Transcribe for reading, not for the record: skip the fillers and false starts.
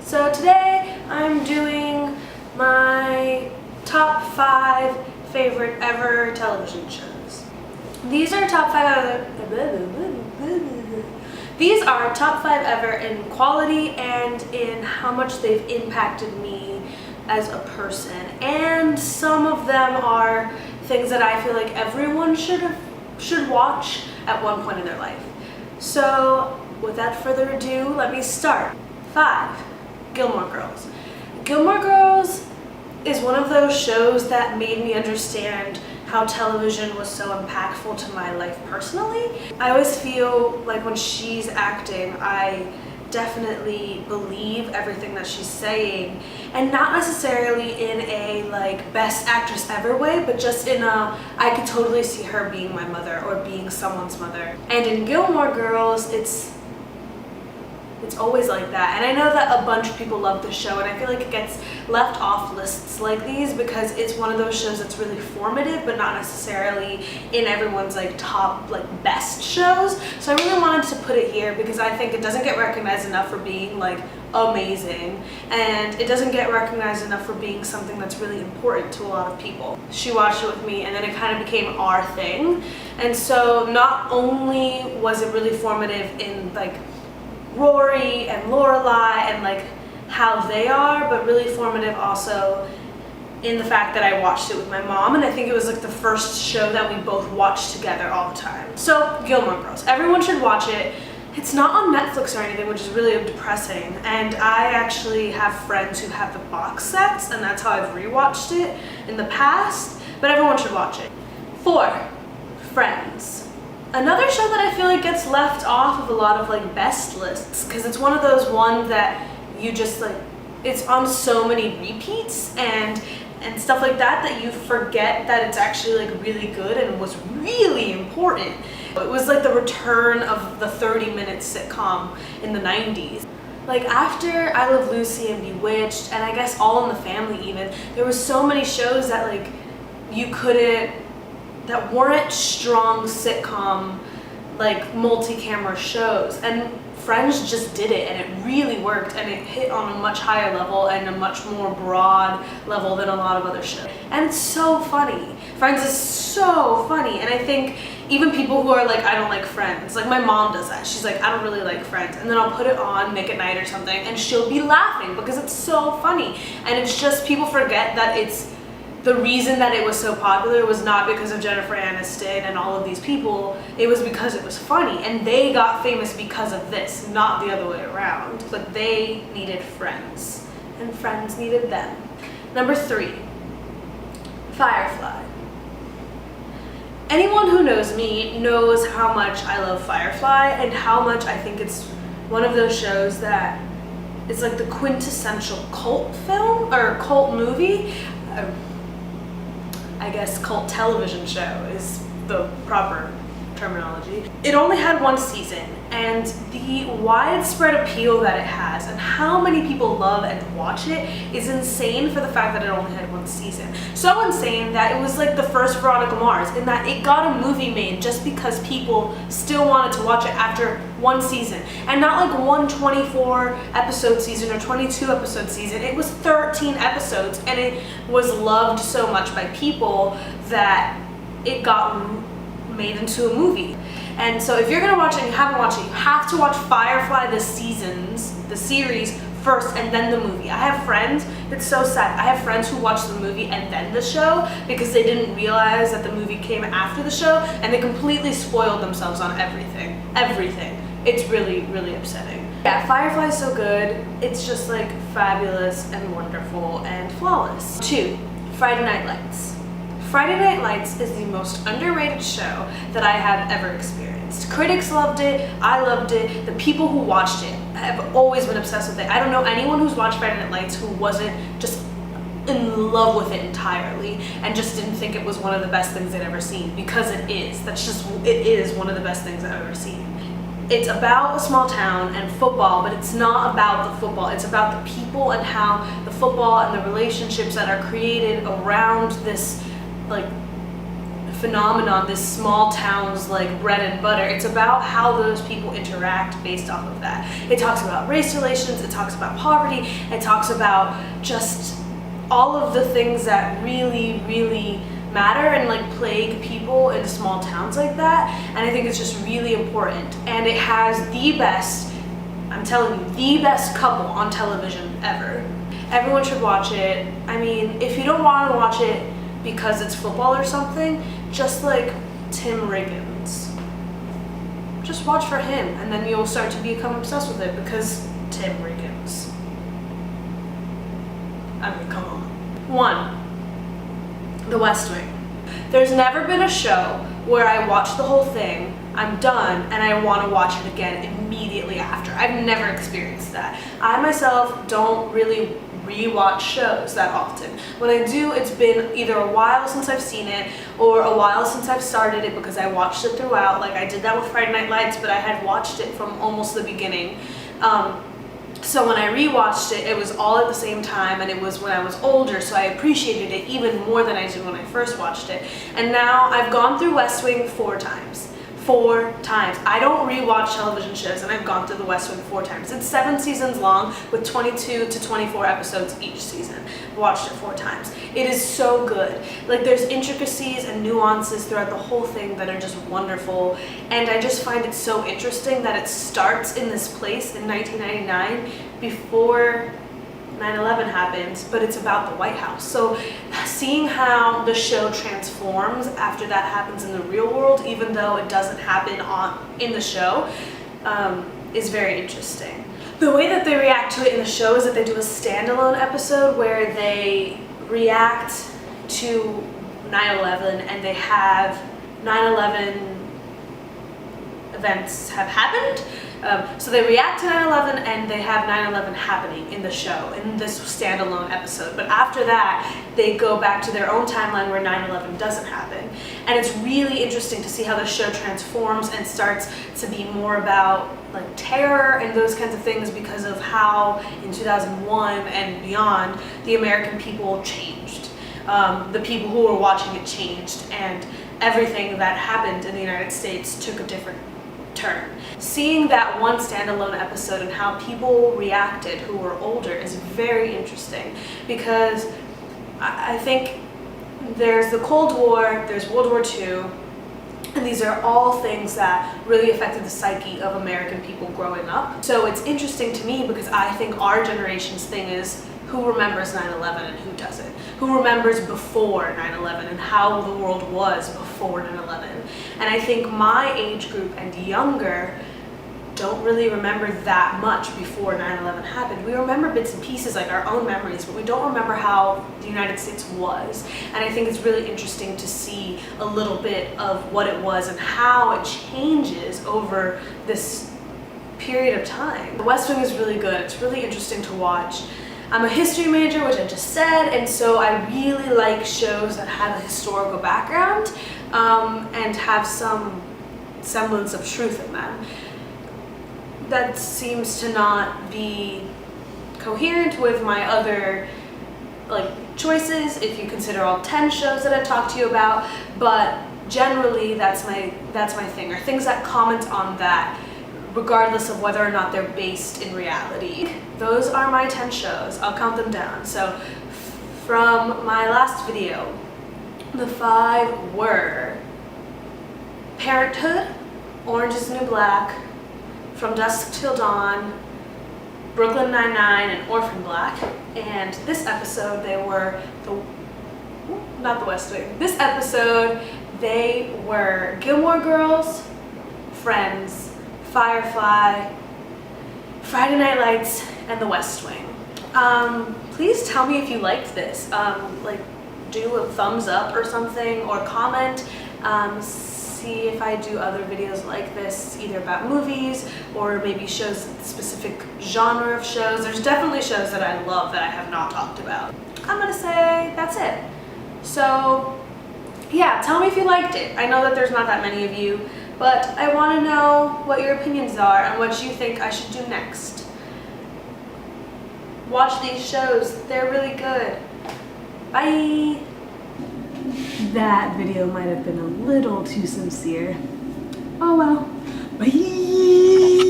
So today I'm doing my top 5 favorite ever television shows. These are top 5 ever in quality and in how much they've impacted me as a person. And some of them are things that I feel like everyone should watch at one point in their life. So without further ado, let me start. 5. Gilmore Girls. Gilmore Girls is one of those shows that made me understand how television was so impactful to my life personally. I always feel like when she's acting, I definitely believe everything that she's saying, and not necessarily in a like best actress ever way, but just in a I could totally see her being my mother or being someone's mother. And in Gilmore Girls, it's always like that. And I know that a bunch of people love the show, and I feel like it gets left off lists like these because it's one of those shows that's really formative, but not necessarily in everyone's like top best shows. So I really wanted to put it here because I think it doesn't get recognized enough for being like amazing, and it doesn't get recognized enough for being something that's really important to a lot of people. She watched it with me, and then it kind of became our thing. And so not only was it really formative in like Rory and Lorelai and like how they are, but really formative also in the fact that I watched it with my mom, and I think it was like the first show that we both watched together all the time. So Gilmore Girls, everyone should watch it. It's not on Netflix or anything, which is really depressing, and I actually have friends who have the box sets, and that's how I've rewatched it in the past, but everyone should watch it. 4. Friends. Another show that I feel like gets left off of a lot of like best lists because it's one of those ones that you just like, it's on so many repeats and stuff like that you forget that it's actually like really good and was really important. It was like the return of the 30-minute sitcom in the 90s. Like after I Love Lucy and Bewitched, and I guess All in the Family even, there was so many shows that like that weren't strong sitcom, like multi-camera shows, and Friends just did it, and it really worked, and it hit on a much higher level and a much more broad level than a lot of other shows. And it's so funny. Friends is so funny, and I think even people who are like, I don't like Friends, like my mom does that. She's like, I don't really like Friends, and then I'll put it on Nick at Night or something, and she'll be laughing because it's so funny. And it's just, people forget that the reason that it was so popular was not because of Jennifer Aniston and all of these people, it was because it was funny, and they got famous because of this, not the other way around. But they needed Friends, and Friends needed them. Number 3, Firefly. Anyone who knows me knows how much I love Firefly and how much I think it's one of those shows that is like the quintessential cult film or cult movie. I guess cult television show is the proper terminology. It only had 1 season, and the widespread appeal that it has and how many people love and watch it is insane for the fact that it only had 1 season. So insane that it was like the first Veronica Mars, in that it got a movie made just because people still wanted to watch it after 1 season. And not like one 24 episode season or 22 episode season, it was 13 episodes, and it was loved so much by people that it got made into a movie. And so if you're gonna watch it and you haven't watched it, you have to watch Firefly the series first, and then the movie. I have friends, it's so sad, I have friends who watch the movie and then the show because they didn't realize that the movie came after the show, and they completely spoiled themselves on everything. It's really, really upsetting. Yeah, Firefly is so good. It's just like fabulous and wonderful and flawless. 2, Friday Night Lights. Friday Night Lights is the most underrated show that I have ever experienced. Critics loved it, I loved it, the people who watched it have always been obsessed with it. I don't know anyone who's watched Friday Night Lights who wasn't just in love with it entirely and just didn't think it was one of the best things they'd ever seen, because it is. It is one of the best things I've ever seen. It's about a small town and football, but it's not about the football. It's about the people and how the football and the relationships that are created around this like phenomenon, this small towns like bread and butter. It's about how those people interact based off of that. It talks about race relations, it talks about poverty, it talks about just all of the things that really, really matter and like plague people in small towns like that. And I think it's just really important. And it has the best, I'm telling you, the best couple on television ever. Everyone should watch it. I mean, if you don't want to watch it because it's football or something, just like Tim Riggins. Just watch for him, and then you'll start to become obsessed with it because Tim Riggins. I mean, come on. 1. The West Wing. There's never been a show where I watch the whole thing, I'm done, and I want to watch it again immediately after. I've never experienced that. I myself don't really rewatch shows that often. When I do, it's been either a while since I've seen it or a while since I've started it because I watched it throughout. Like I did that with Friday Night Lights, but I had watched it from almost the beginning. So when I rewatched it, it was all at the same time, and it was when I was older, so I appreciated it even more than I did when I first watched it. And now I've gone through West Wing 4 times. 4 times. I don't rewatch television shows, and I've gone through the West Wing 4 times. It's 7 seasons long with 22 to 24 episodes each season. I've watched it 4 times. It is so good. Like there's intricacies and nuances throughout the whole thing that are just wonderful, and I just find it so interesting that it starts in this place in 1999 before 9/11 happens, but it's about the White House. So seeing how the show transforms after that happens in the real world, even though it doesn't happen in the show, is very interesting. The way that they react to it in the show is that they do a standalone episode where they react to 9/11 and they have 9/11 events have happened. So they react to 9/11 and they have 9/11 happening in the show, in this standalone episode. But after that, they go back to their own timeline where 9/11 doesn't happen. And it's really interesting to see how the show transforms and starts to be more about like terror and those kinds of things because of how in 2001 and beyond, the American people changed. The people who were watching it changed, and everything that happened in the United States took a different turn. Seeing that one standalone episode and how people reacted who were older is very interesting because I think there's the Cold War, there's World War II, and these are all things that really affected the psyche of American people growing up. So it's interesting to me because I think our generation's thing is who remembers 9/11 and who doesn't? Who remembers before 9/11 and how the world was before 9/11? And I think my age group and younger don't really remember that much before 9/11 happened. We remember bits and pieces, like our own memories, but we don't remember how the United States was. And I think it's really interesting to see a little bit of what it was and how it changes over this period of time. The West Wing is really good. It's really interesting to watch. I'm a history major, which I just said, and so I really like shows that have a historical background and have some semblance of truth in them. That seems to not be coherent with my other choices, if you consider all 10 shows that I've talked to you about, but generally that's my thing, or things that comment on that regardless of whether or not they're based in reality. Those are my 10 shows. I'll count them down. So from my last video, the 5 were Parenthood, Orange is the New Black, From Dusk Till Dawn, Brooklyn Nine-Nine, and Orphan Black. And this episode, they were not the West Wing. This episode, they were Gilmore Girls, Friends, Firefly, Friday Night Lights, and The West Wing. Please tell me if you liked this. Do a thumbs up or something, or comment. See if I do other videos like this, either about movies or maybe shows, specific genre of shows. There's definitely shows that I love that I have not talked about. I'm gonna say that's it. So yeah, tell me if you liked it. I know that there's not that many of you, but I want to know what your opinions are and what you think I should do next. Watch these shows. They're really good. Bye! that video might have been a little too sincere. Oh well. Bye!